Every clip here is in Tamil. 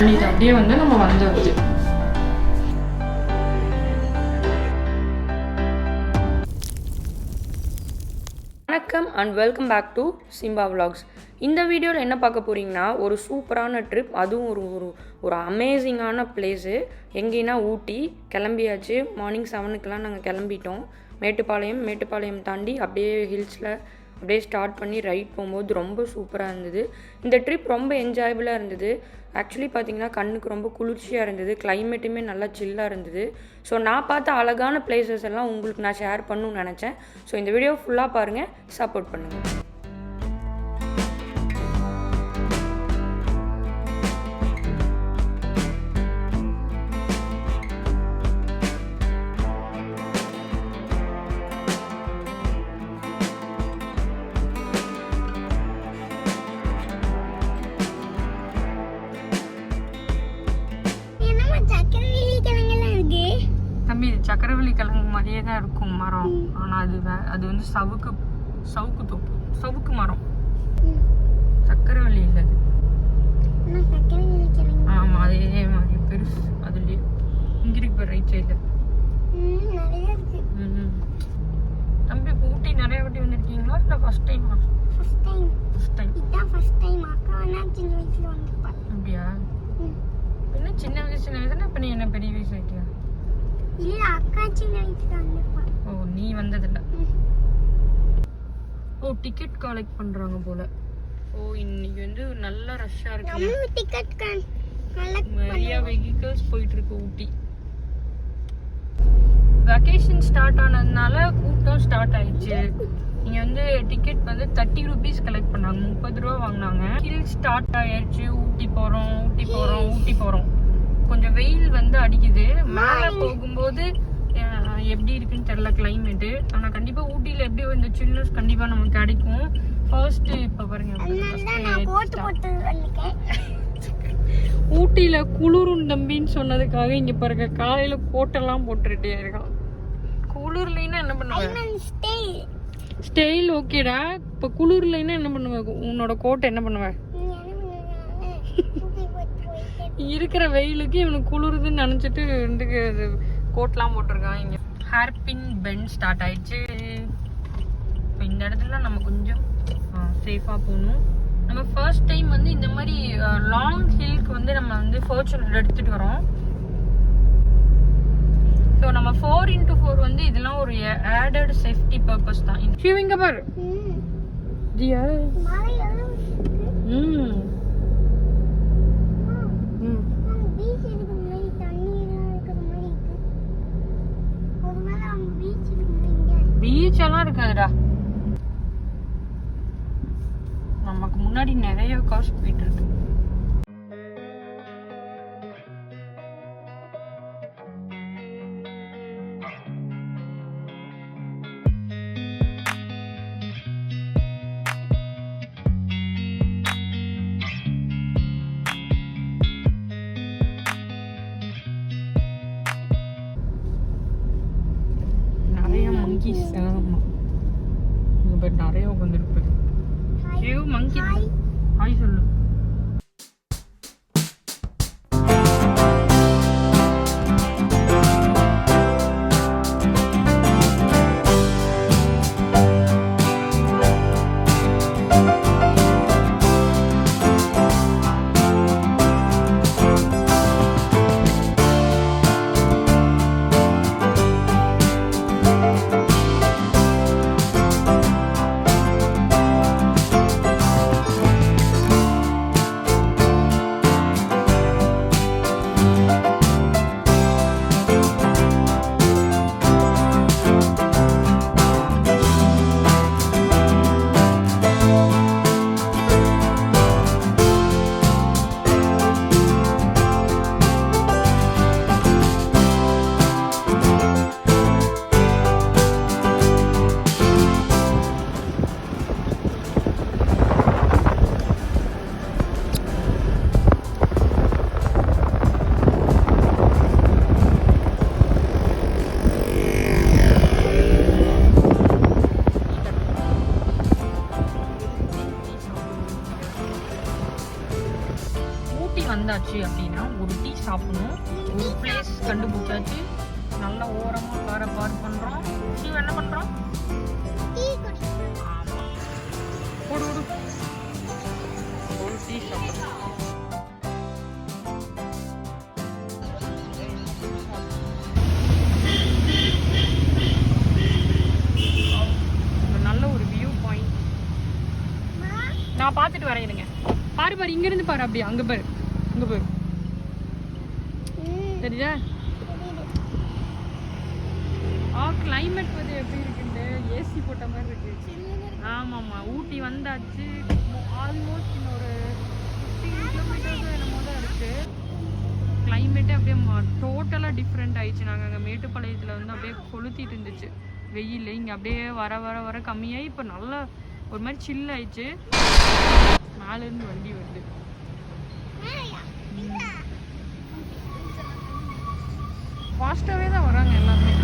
இது அப்படியே வந்து நம்ம வந்தாச்சு. வணக்கம் and welcome back to Simba Vlogs. இந்த வீடியோவில் என்ன பார்க்க போகிறீங்கன்னா, ஒரு சூப்பரான ட்ரிப், அதுவும் ஒரு அமேசிங்கான பிளேஸு. எங்கேன்னா ஊட்டி. கிளம்பியாச்சு. மார்னிங் 7 நாங்கள் கிளம்பிட்டோம். மேட்டுப்பாளையம் தாண்டி அப்படியே ஹில்ஸில் அப்படியே ஸ்டார்ட் பண்ணி ரைட் போகும்போது ரொம்ப சூப்பராக இருந்தது. இந்த ட்ரிப் ரொம்ப என்ஜாயபுளாக இருந்தது. ஆக்சுவலி பார்த்திங்கன்னா கண்ணுக்கு ரொம்ப குளிர்ச்சியாக இருந்தது. கிளைமேட்டுமே நல்லா சில்லாக இருந்தது. ஸோ நான் பார்த்த அழகான பிளேசஸ் எல்லாம் உங்களுக்கு நான் ஷேர் பண்ணணும்னு நினச்சேன். ஸோ இந்த வீடியோ ஃபுல்லாக பாருங்கள், சப்போர்ட் பண்ணுங்கள். தம்பி, இது சக்கரவள்ளி கிழங்கு மாதிரியே தான் இருக்கும் மரம். ஆனால் அது வந்து சவுக்கு மரம், சக்கரவள்ளி இல்லை. ஆமாம், அதே மாதிரி பெருசு. அதுலேயே இங்கே இருக்கு ரைட் சைடில். தம்பி, ஊட்டி நிறைய வாட்டி வந்திருக்கீங்களா இல்லை ஃபர்ஸ்ட் டைமா? அப்படியா? என்ன சின்ன வயசுனா இப்போ நீ என்ன பெரிய வயசு ஆகிட்டியா? இல்ல, அக்கா சின்ன வயசுல வந்திருப்பா. ஓ, நீ வந்ததில்ல. ஓ, டிக்கெட் கலெக்ட் பண்றாங்க போல. ஓ, இன்னைக்கு வந்து நல்ல ரஷ்ஷா இருக்கு. நம்ம டிக்கெட் கலெக்ட் நிறைய வெஹிக்கிள்ஸ் போயிட்டு இருக்கு ஊட்டி. வெக்கேஷன் ஸ்டார்ட் ஆனதுனால கூட்டம் ஸ்டார்ட் ஆயிடுச்சு. இங்க வந்து டிக்கெட் வந்து 30 rupees கலெக்ட் பண்ணாங்க. 30 ரூபா வாங்கினாங்க. ஹில் ஸ்டார்ட் ஆயிடுச்சு. ஊட்டி போறோம். கொஞ்சம் வெயில் வந்து அடிக்குது. மேலே போகும்போது எப்படி இருக்குன்னு தெரியல கிளைமேட்டு. ஆனால் கண்டிப்பாக ஊட்டியில் எப்படி இந்த சில்னஸ் கண்டிப்பாக நமக்கு கிடைக்கும். ஃபர்ஸ்ட் இப்போ பாருங்க, ஊட்டியில் குளிரும் தம்பின்னு சொன்னதுக்காக இங்கே பாருங்க காலையில் கோட்டெல்லாம் போட்டுட்டே இருக்கான். குளிர்லைன்னா என்ன பண்ணுவேன்? ஸ்டைல் ஓகேடா. இப்போ குளிர்லைன்னா என்ன பண்ணுவேன்? உன்னோட கோட்டை என்ன பண்ணுவேன்? இருக்கிற வெயிலுக்கு இவனுக்கு குளிருதுன்னு நினச்சிட்டு வந்து கோட்லாம் போட்டிருக்கான். இங்கே ஹேர்பின் பெண்ட் ஸ்டார்ட் ஆயிடுச்சு. இப்போ இந்த இடத்துல நம்ம கொஞ்சம் சேஃபாக போகணும். நம்ம ஃபர்ஸ்ட் டைம் வந்து இந்த மாதிரி லாங் ஹில்க்கு வந்து நம்ம வந்து ஃபோர்ச்சுனர் எடுத்துகிட்டு வரோம். ஸோ நம்ம 4x4 வந்து இதெல்லாம் ஒரு ஆடட் சேஃப்டி பர்பஸ் தான். இங்க பாரு ஜியா. பீச் எல்லாம் இருக்காதுடா. நமக்கு முன்னாடி நிறைய காசு போயிட்டு இருக்கு. நிறைய உட்காந்துருக்கு. மங்கி ஹாய் சொல்லு. வந்தாச்சு அப்படின்னா ஒரு டீ சாப்பிடணும். ஒரு பிளேஸ் கண்டுபிடிச்சாச்சு. நல்லா ஓரமாக காரை பார்க் பண்ணுறோம். டீ என்ன பண்ணுறோம்? ஆமாம், ஒரு டீ சாப்பிட்றோம். நல்ல ஒரு வியூ பாயிண்ட். நான் பார்த்துட்டு வரேன். இருங்க. பாரு பாரு, இங்கிருந்து பாரு. அப்படியே அங்கே பாரு, அங்கே பாரு. தெரியுதா? கிளைமேட் வந்து எப்படி இருக்குன்னு ஏசி போட்ட மாதிரி இருக்கு. ஆமாம்மா, ஊட்டி வந்தாச்சு. ஆல்மோஸ்ட் இன்னொரு 15 கிலோமீட்டர்ஸ் என்னமோ தான் இருக்கு. கிளைமேட்டே அப்படியே டோட்டலாக டிஃப்ரெண்ட் ஆயிடுச்சு. நாங்கள் அங்கே மேட்டுப்பாளையத்தில் வந்து அப்படியே கொளுத்திட்டு இருந்துச்சு வெயில். இங்கே அப்படியே வர வர வர கம்மியாகி இப்போ நல்லா ஒரு மாதிரி சில் ஆயிடுச்சு. மேலேருந்து வண்டி வருது. ஃபாஸ்ட்டாகவே தான் வராங்க எல்லாருமே.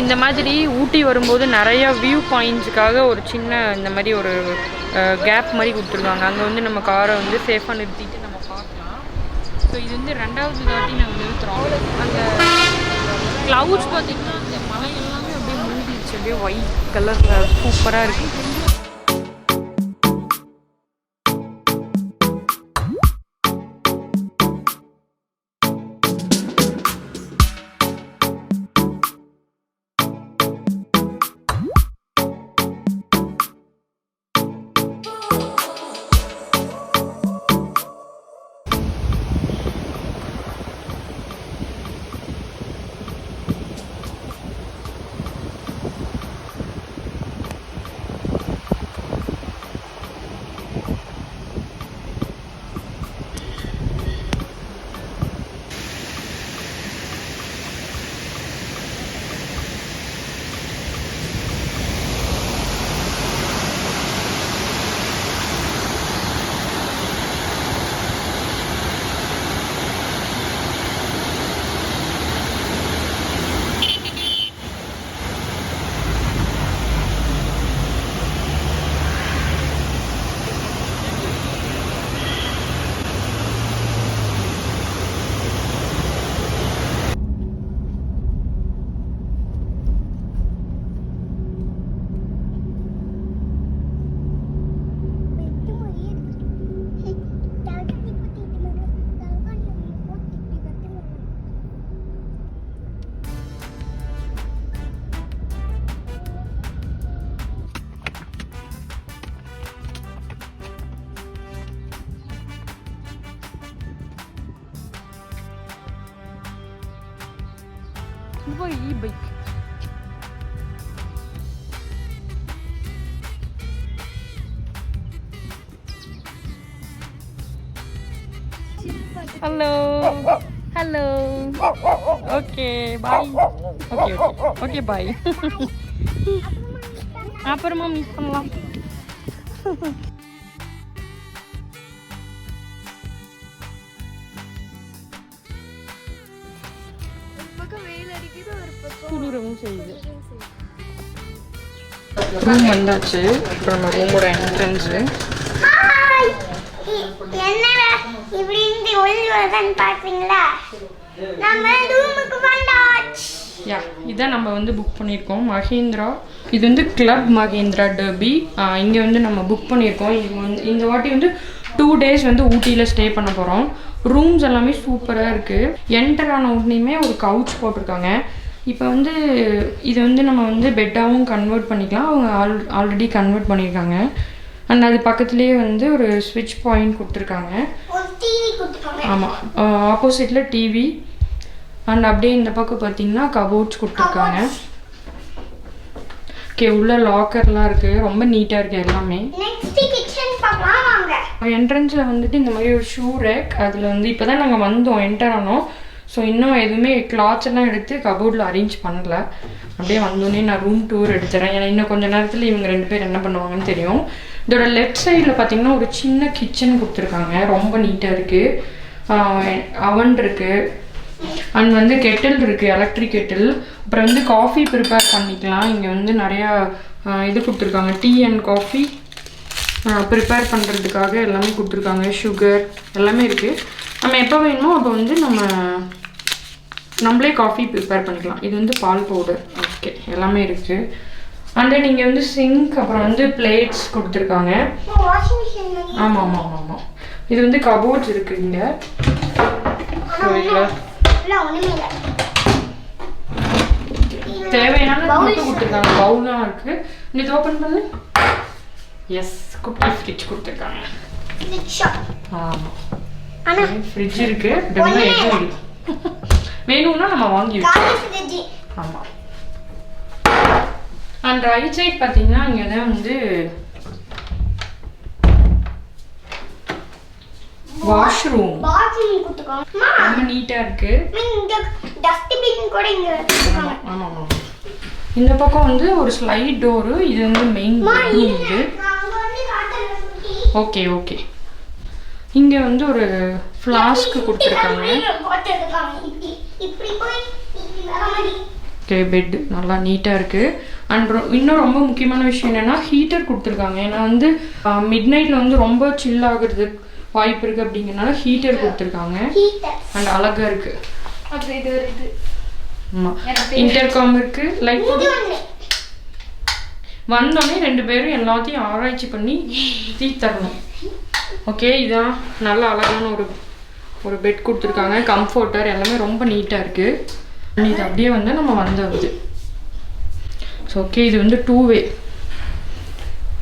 இந்த மாதிரி ஊட்டி வரும்போது நிறைய வியூ பாயிண்ட்ஸுக்காக ஒரு சின்ன இந்த மாதிரி ஒரு கேப் மாதிரி கொடுத்துருக்காங்க. அங்கே வந்து நம்ம காரை வந்து சேஃபாக நிறுத்திட்டு நம்ம பார்க்கலாம். ஸோ இது வந்து 2வது தாட்டி நாங்கள் நிறுத்துகிறோம். அந்த க்ளவுட்ஸ் பார்த்திங்கன்னா அந்த மலை எல்லாமே அப்படியே மூடிடுச்சு. அப்படியே ஒயிட் கலரில் சூப்பராக இருக்குது. Simbaa e-bike. Hello. Hello. Okay bye. Okay okay okay bye. அப்புறமா மீட் பண்ணலாம். குளிரவும் செய்யுது. ரூம் வந்தாச்சு. அப்புறம் நம்ம ரூமோட என்ட்ரன்ஸு. என்னடா இப்படி இந்த ஒளி வரதான் பாத்தீங்களா? நம்ம ரூமுக்கு வந்தாச்சு. யா, இதான் நம்ம வந்து புக் பண்ணியிருக்கோம். மஹிந்திரா. இது வந்து கிளப் மஹிந்திரா டர்பி. இங்கே வந்து நம்ம புக் பண்ணியிருக்கோம். இது வந்து இந்த வாட்டி வந்து 2 days வந்து ஊட்டியில் ஸ்டே பண்ண போகிறோம். ரூம்ஸ் எல்லாமே சூப்பராக இருக்குது. என்டர் ஆன உடனேயுமே ஒரு கவுச் போட்டிருக்காங்க. இப்போ வந்து இது வந்து நம்ம வந்து பெட்டாகவும் கன்வெர்ட் பண்ணிக்கலாம். அவங்க ஆல்ரெடி கன்வெர்ட் பண்ணியிருக்காங்க. அண்ட் அது பக்கத்துலேயே வந்து ஒரு ஸ்விட்ச் பாயிண்ட் கொடுத்துருக்காங்க. ஆமாம், ஆப்போசிட்டில் டிவி. அண்ட் அப்படியே இந்த பக்கம் பார்த்தீங்கன்னா கபோர்ட்ஸ் கொடுத்துருக்காங்க. ஓகே, உள்ள லாக்கர்லாம் இருக்குது. ரொம்ப நீட்டாக இருக்குது எல்லாமே. என்ட்ரன்ஸில் வந்துட்டு இந்த மாதிரி ஒரு ஷூ ரேக். அதில் வந்து இப்போ தான் நாங்கள் வந்தோம், என்டர் ஆனோம். ஸோ இன்னும் எதுவுமே கிளாத்ஸ் எல்லாம் எடுத்து கபோர்டில் அரேஞ்ச் பண்ணல. அப்படியே வந்தோடனே நான் ரூம் டூர் எடுத்துறேன். ஏன்னா இன்னும் கொஞ்சம் நேரத்தில் இவங்க 2 பேர் என்ன பண்ணுவாங்கன்னு தெரியும். இதோட லெஃப்ட் சைடில் பார்த்தீங்கன்னா ஒரு சின்ன கிச்சன் கொடுத்துருக்காங்க. ரொம்ப நீட்டாக இருக்குது. அவன் இருக்குது. அண்ட் வந்து கெட்டில் இருக்குது, எலக்ட்ரிக் கெட்டில். அப்புறம் வந்து காஃபி ப்ரிப்பேர் பண்ணிக்கலாம். இங்கே வந்து நிறையா இது கொடுத்துருக்காங்க. டீ அண்ட் காஃபி ப்ரிப்பேர் பண்ணுறதுக்காக எல்லாமே கொடுத்துருக்காங்க. சுகர் எல்லாமே இருக்குது. நம்ம எப்போ வேணுமோ அப்போ வந்து நம்மளே காஃபி ப்ரிப்பேர் பண்ணிக்கலாம். இது வந்து பால் பவுடர். ஓகே, எல்லாமே இருக்குது. அண்ட் தென் இங்கே வந்து சிங்க், அப்புறம் வந்து பிளேட்ஸ் கொடுத்துருக்காங்க. ஆமாம் ஆமாம் ஆமாம் ஆமாம். இது வந்து கபோர்ட்ஸ் இருக்குது இங்கே. தேவையான மட்டும் கொடுத்துருக்காங்க. பவுலாம் இருக்குது. இது ஓப்பன் பண்ணு. எஸ், குட்டி ஃப்ரிட்ஜ் கொடுத்துருக்காங்க. ஆமாம், ஃப்ரிட்ஜ் இருக்கு. வேணும்னா நம்ம வாங்கி வச்சுக்கலாம். ஆமாம். அண்ட் ரைட் சைட் பார்த்தீங்கன்னா இங்கே தான் வந்து வாஷ்ரூம். ரொம்ப நீட்டாக இருக்கு. ஆமாம் ஆமாம். இந்த பக்கம் வந்து ஒரு ஸ்லைட் டோரு. இது வந்து மெயின் பெட்ரூம். இது ஓகே ஓகே. இங்கே வந்து ஒரு ஃப்ளாஸ்க்கு கொடுத்துருக்காங்க. ஓகே, பெட் நல்லா நீட்டாக இருக்குது. அண்ட் இன்னும் ரொம்ப முக்கியமான விஷயம் என்னென்னா ஹீட்டர் கொடுத்துருக்காங்க. ஏன்னா வந்து மிட் நைட்டில் வந்து ரொம்ப சில் ஆகுறது வாய்ப்பு இருக்குது அப்படிங்கிறனால ஹீட்டர் கொடுத்துருக்காங்க. அண்ட் அழகாக இருக்குது. ஆமாம், இன்டர்காம் இருக்குது. லைட் வந்தோடனே 2 பேரும் எல்லாத்தையும் ஆராய்ச்சி பண்ணி தரணும். ஓகே, இதான் நல்ல அழகான ஒரு பெட் கொடுத்துருக்காங்க. கம்ஃபர்டர் எல்லாமே ரொம்ப நீட்டாக இருக்குது. இது அப்படியே வந்து நம்ம வந்தது. ஸோ ஓகே, இது வந்து 2 way.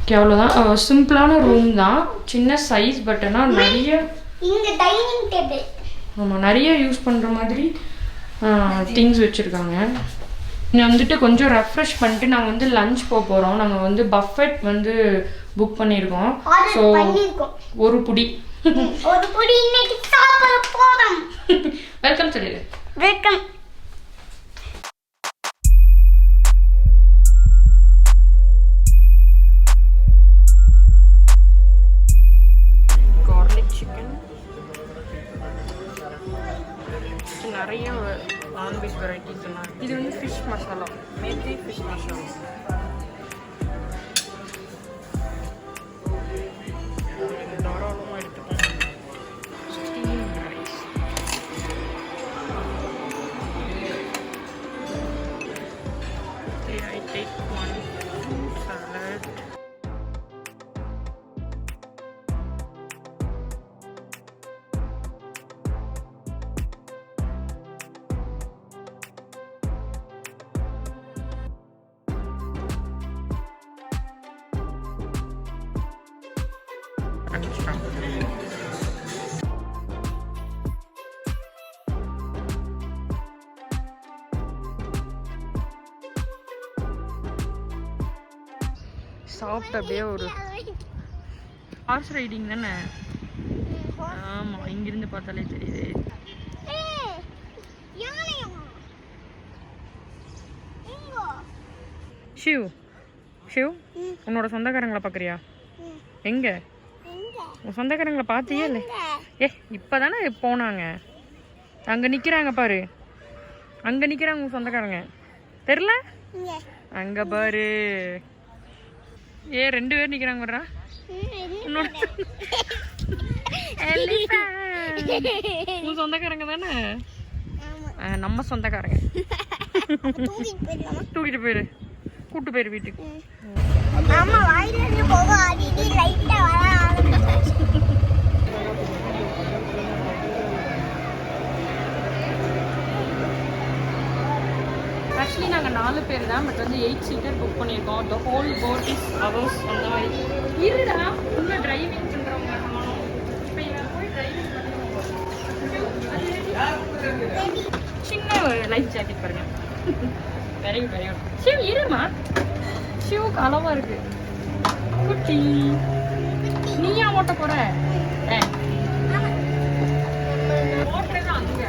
ஓகே, அவ்வளோதான். சிம்பிளான ரூம் தான், சின்ன சைஸ். பட் ஆனால் நிறைய ஆமாம், நிறைய யூஸ் பண்ணுற மாதிரி திங்ஸ் வச்சுருக்காங்க. இன்னும் வந்துட்டு கொஞ்சம் ரெஃப்ரெஷ் பண்ணிட்டு நாங்கள் வந்து லஞ்ச் போகிறோம். நாங்கள் வந்து பஃபெட் வந்து புக் பண்ணியிருக்கோம். ஸோ ஒரு புடி இன்னைக்கு சாப்பிட போறோம். வெல்கம் சொல்லிடு. வெல்கம். Garlic chicken. நிறைய நான்வெஜ் வெரைட்டிஸ் எல்லாம். இது வந்து ஃபிஷ் மசாலா, மேத்தி ஃபிஷ் மசாலா. தாராளமாக எடுத்துக்கோங்க. Steam rice. I take 1 salad. சாப்பிட்டு அப்படியே ஒரு ஹார்ஸ் ரைடிங் தானே. ஆமாம், இங்கிருந்து பார்த்தாலே தெரியுது. ஷிவ் ஷிவ் உன்னோட சொந்தக்காரங்களை பார்க்குறியா? எங்கே? உன் சொந்தக்காரங்களை பார்த்தியே இல்லை? இப்போ தானே போனாங்க. அங்கே நிற்கிறாங்க பாரு, அங்கே நிற்கிறாங்க உன் சொந்தக்காரங்க. தெரில? அங்கே பாரு. 2 பேர் நிற்கிறாங்க பாருடா. உன்னோட உன் சொந்தக்காரங்க தானே? நம்ம சொந்தக்காரங்க. தூக்கிட்டு போயிரு, கூட்டு போயிரு வீட்டுக்கு. ஆக்சுவலி நாங்கள் 4 பேர் தான், பட் வந்து 8 சீட்டர் புக் பண்ணியிருக்கோம். The whole boat is hours. அந்த மாதிரி இருடா, உள்ள டிரைவிங் பண்ணுறவங்க காணும். இப்போ இவன் போய் டிரைவிங் பண்ணுவோம். சின்ன ஒரு லைஃப் ஜாக்கெட் பாருங்க. Very good very good. Shiv இருமா, ஷிவுக்கு அளவா இருக்கு. குட்டி நீயா ஓட்ட போற? ஓட்டுறது அங்க.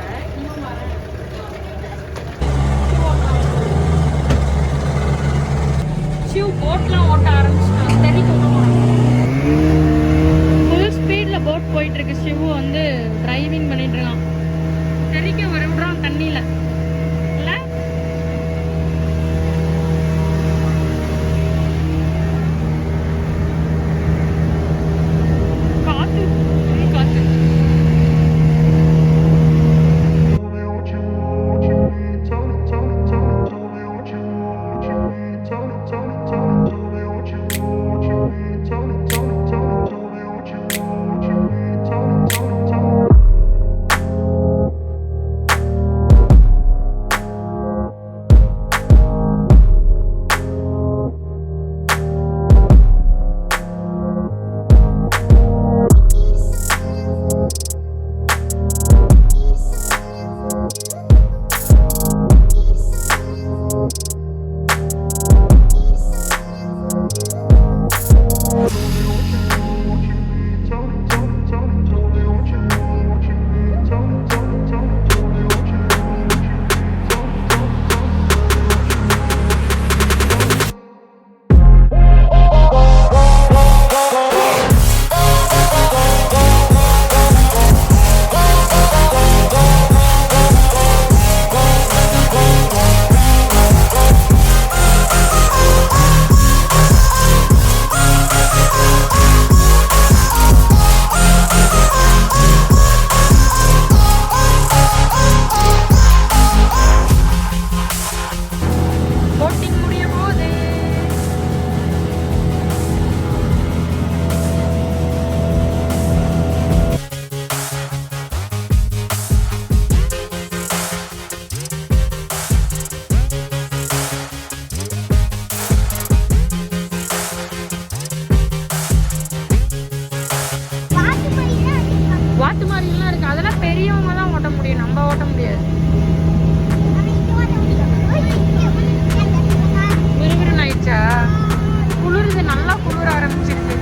ஷிவ் போட்லாம் ஓட்ட ஆரம்பிச்சிட்டான். தெரிக்கும் ஃபுல் ஸ்பீடில் போட் போயிட்டு இருக்கு. ஷிவ் வந்து டிரைவிங் பண்ணிட்டு இருக்கான். தெரிக்க விடுறான் தண்ணியில. இல்லை காத்து காத்து. வாட்டு மாதிரிலாம் இருக்கு. அதெல்லாம் பெரியவங்க தான் ஓட்ட முடியும், நம்ம ஓட்ட முடியாது. விறுவிறுன்னு ஆயிடுச்சா? குளிருது, நல்லா குளிர ஆரம்பிச்சிருக்கு.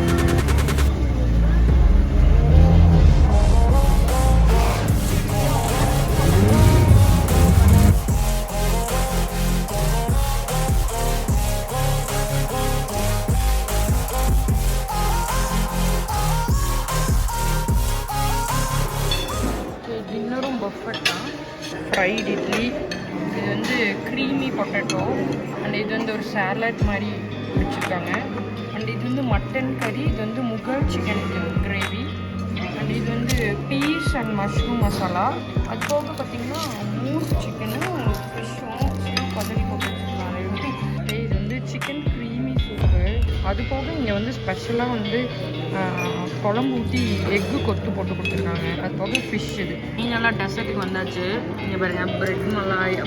டின்னரும் பஃபட் தான். ஃப்ரைட் இட்லி, இது வந்து க்ரீமி பொட்டேட்டோ, அண்ட் இது வந்து ஒரு சாலட் மாதிரி வச்சுருக்காங்க. அண்ட் இது வந்து மட்டன் கறி, இது வந்து முகல் சிக்கன் கிரேவி, அண்ட் இது வந்து பீஸ் அண்ட் மஷ்ரூம் மசாலா. அது போக பார்த்திங்கன்னா மூஸ் சிக்கனும் ஃபிஷ்ஷும் பதவி போட்டு வச்சுருக்காங்க. இது வந்து சிக்கன் க்ரீமி சூப்பு. அது போக இங்கே வந்து ஸ்பெஷலாக வந்து குழம்பு ஊற்றி எக்கு கொத்து போட்டு கொடுத்துருக்காங்க. அது போக ஃபிஷ். இது மீனெல்லாம் டெசர்ட்டுக்கு வந்தாச்சு. இங்கே பாருங்கள், ப்ரெட் மலாய்.